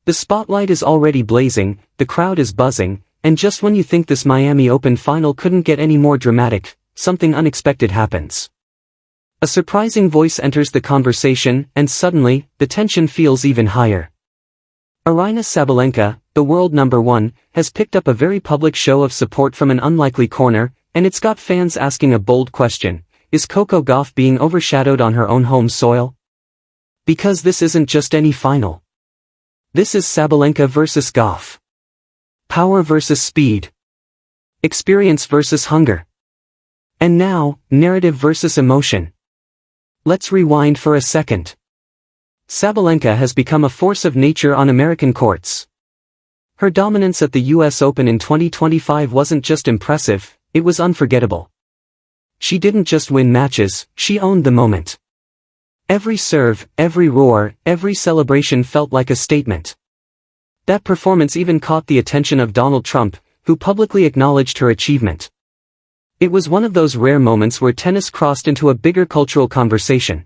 The spotlight is already blazing, the crowd is buzzing, and just when you think this Miami Open final couldn't get any more dramatic, something unexpected happens. A surprising voice enters the conversation, and suddenly, the tension feels even higher. Aryna Sabalenka, the world number one, has picked up a very public show of support from an unlikely corner, and it's got fans asking a bold question: is Coco Gauff being overshadowed on her own home soil? Because this isn't just any final. This is Sabalenka versus Gauff. Power versus speed. Experience versus hunger. And now, narrative versus emotion. Let's rewind for a second. Sabalenka has become a force of nature on American courts. Her dominance at the US Open in 2025 wasn't just impressive, it was unforgettable. She didn't just win matches, she owned the moment. Every serve, every roar, every celebration felt like a statement. That performance even caught the attention of Donald Trump, who publicly acknowledged her achievement. It was one of those rare moments where tennis crossed into a bigger cultural conversation.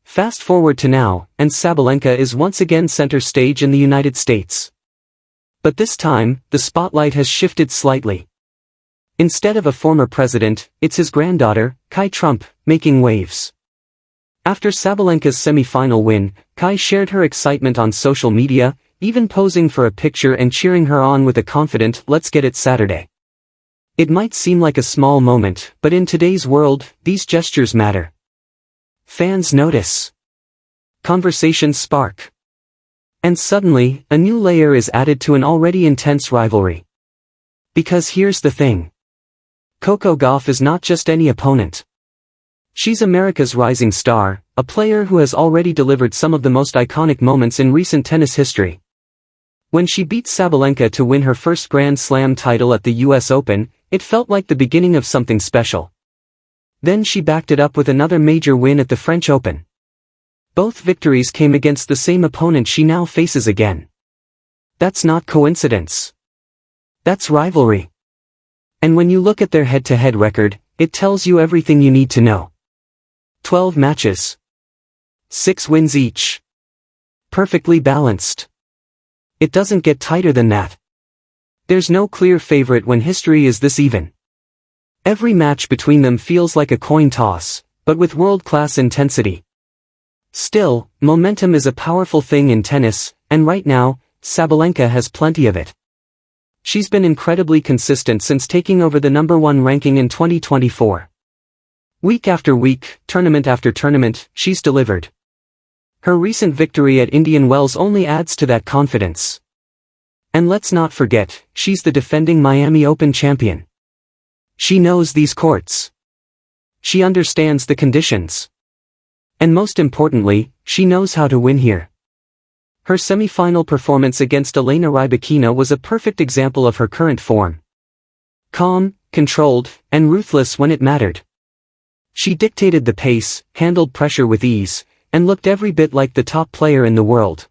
Fast forward to now, and Sabalenka is once again center stage in the United States. But this time, the spotlight has shifted slightly. Instead of a former president, it's his granddaughter, Kai Trump, making waves. After Sabalenka's semi-final win, Kai shared her excitement on social media, even posing for a picture and cheering her on with a confident "Let's get it Saturday." It might seem like a small moment, but in today's world, these gestures matter. Fans notice. Conversations spark. And suddenly, a new layer is added to an already intense rivalry. Because here's the thing. Coco Gauff is not just any opponent. She's America's rising star, a player who has already delivered some of the most iconic moments in recent tennis history. When she beat Sabalenka to win her first Grand Slam title at the US Open, it felt like the beginning of something special. Then she backed it up with another major win at the French Open. Both victories came against the same opponent she now faces again. That's not coincidence. That's rivalry. And when you look at their head-to-head record, it tells you everything you need to know. 12 matches. 6 wins each. Perfectly balanced. It doesn't get tighter than that. There's no clear favorite when history is this even. Every match between them feels like a coin toss, but with world-class intensity. Still, momentum is a powerful thing in tennis, and right now, Sabalenka has plenty of it. She's been incredibly consistent since taking over the #1 ranking in 2024. Week after week, tournament after tournament, she's delivered. Her recent victory at Indian Wells only adds to that confidence. And let's not forget, she's the defending Miami Open champion. She knows these courts. She understands the conditions. And most importantly, she knows how to win here. Her semi-final performance against Aryna Sabalenka was a perfect example of her current form. Calm, controlled, and ruthless when it mattered. She dictated the pace, handled pressure with ease, and looked every bit like the top player in the world.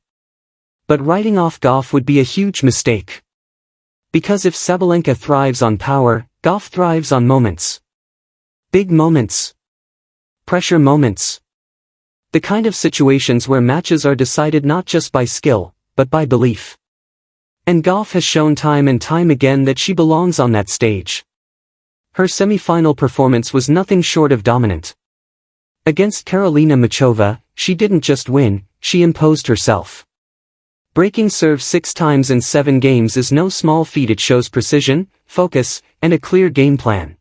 But writing off Gauff would be a huge mistake. Because if Sabalenka thrives on power, Gauff thrives on moments. Big moments. Pressure moments. The kind of situations where matches are decided not just by skill, but by belief. And Gauff has shown time and time again that she belongs on that stage. Her semi-final performance was nothing short of dominant. Against Karolina Muchova, she didn't just win, she imposed herself. Breaking serve 6 times in 7 games is no small feat. It shows precision, focus, and a clear game plan.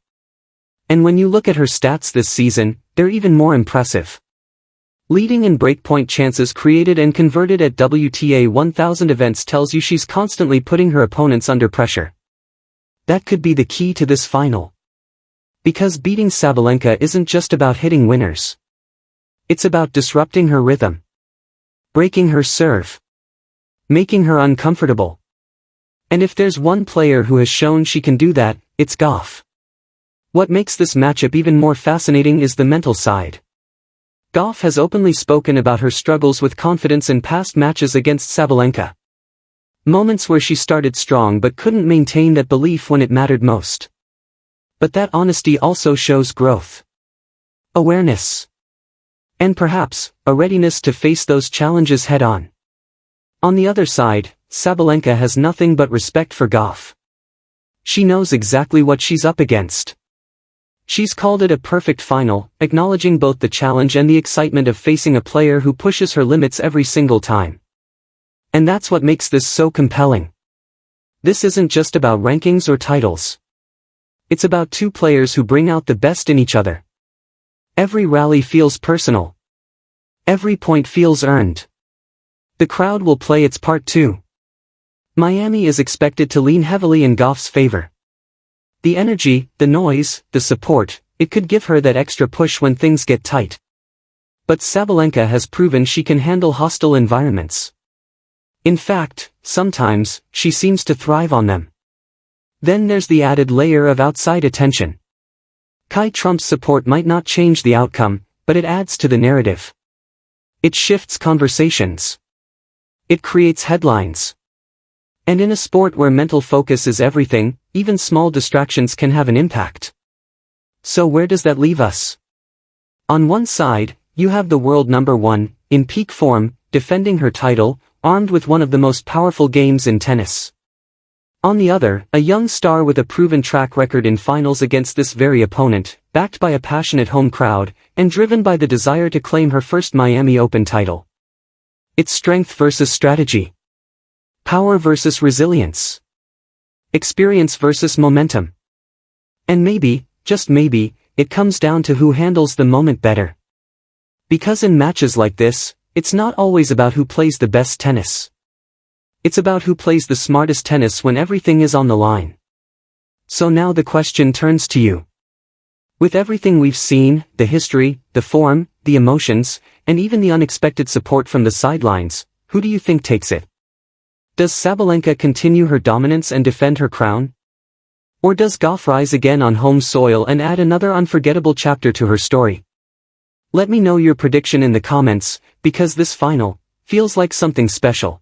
And when you look at her stats this season, they're even more impressive. Leading in breakpoint chances created and converted at WTA 1000 events tells you she's constantly putting her opponents under pressure. That could be the key to this final. Because beating Sabalenka isn't just about hitting winners. It's about disrupting her rhythm. Breaking her serve. Making her uncomfortable. And if there's one player who has shown she can do that, it's Gauff. What makes this matchup even more fascinating is the mental side. Gauff has openly spoken about her struggles with confidence in past matches against Sabalenka. Moments where she started strong but couldn't maintain that belief when it mattered most. But that honesty also shows growth. Awareness. And perhaps, a readiness to face those challenges head-on. On the other side, Sabalenka has nothing but respect for Gauff. She knows exactly what she's up against. She's called it a perfect final, acknowledging both the challenge and the excitement of facing a player who pushes her limits every single time. And that's what makes this so compelling. This isn't just about rankings or titles. It's about two players who bring out the best in each other. Every rally feels personal. Every point feels earned. The crowd will play its part too. Miami is expected to lean heavily in Gauff's favor. The energy, the noise, the support, it could give her that extra push when things get tight. But Sabalenka has proven she can handle hostile environments. In fact, sometimes, she seems to thrive on them. Then there's the added layer of outside attention. Trump's support might not change the outcome, but it adds to the narrative. It shifts conversations. It creates headlines. And in a sport where mental focus is everything, even small distractions can have an impact. So where does that leave us? On one side, you have the world number one, in peak form, defending her title, armed with one of the most powerful games in tennis. On the other, a young star with a proven track record in finals against this very opponent, backed by a passionate home crowd, and driven by the desire to claim her first Miami Open title. It's strength versus strategy. Power versus resilience. Experience versus momentum. And maybe, just maybe, it comes down to who handles the moment better. Because in matches like this, it's not always about who plays the best tennis. It's about who plays the smartest tennis when everything is on the line. So now the question turns to you. With everything we've seen, the history, the form, the emotions, and even the unexpected support from the sidelines, who do you think takes it? Does Sabalenka continue her dominance and defend her crown? Or does Gauff rise again on home soil and add another unforgettable chapter to her story? Let me know your prediction in the comments, because this final feels like something special.